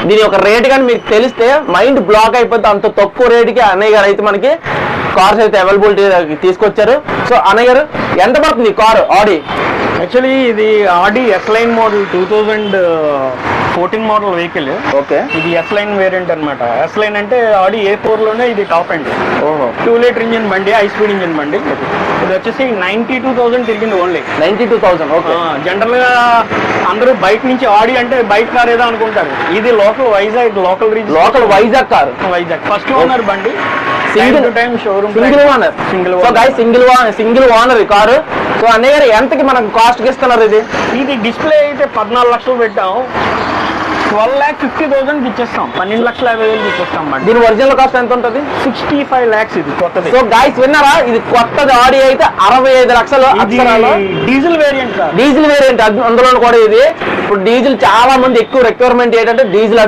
దీని ఒక రేట్ కానీ మీకు తెలిస్తే మైండ్ బ్లాక్ అయిపోతే, అంత తక్కువ రేటుకి అన్నయ్య గారు అయితే మనకి కార్స్ అయితే అవైలబిలిటీ తీసుకొచ్చారు. సో అన్నయ్య గారు ఎంత పడుతుంది కారు ఆడి? యాక్చువల్లీ ఇది Audi S line model 2014 model vehicle. Okay, ఇది ఎస్ లైన్ వేరియంట్ అనమాట. ఎస్ లైన్ అంటే ఆడి A4 లోనే ఇది టాప్ అండ్. ఓహో, 2 లీటర్ ఇంజిన్ బండి, హై స్పీడ్ ఇంజిన్ బండి. ఇది వచ్చేసి 92,000 తిరిగింది ఓన్లీ. 92,000. ఓకే, జనరల్ గా అందరూ బయట నుంచి ఆడి అంటే బైక్ కార్ ఏదో అనుకుంటారు. ఇది local Vizag, local Vizag car. Vizag first owner బండి. Single time showroom, single owner. So guys single owner ఈ కారు. సో అన్నయ్య గారు ఎంతకి మనకు కాస్ట్ కి ఇస్తున్నారు ఇది? ఇది డిస్ప్లే అయితే 14 లక్షలు పెట్టాం. 12,50,000 ఇచ్చేస్తాం. 12,50,000 ఇచ్చేస్తాం. దీని ఒరిజినల్ కాస్ట్ ఎంత ఉంటుంది? 65 lakhs ఇది కొత్తది. సో గైస్ విన్నారా, ఇది కొత్తది ఆడి అయితే 65 లక్షలు. Diesel variant. అందులో కూడా ఇది ఇప్పుడు డీజిల్ చాలా మంది ఎక్కువ రిక్వైర్మెంట్ ఏంటంటే డీజిల్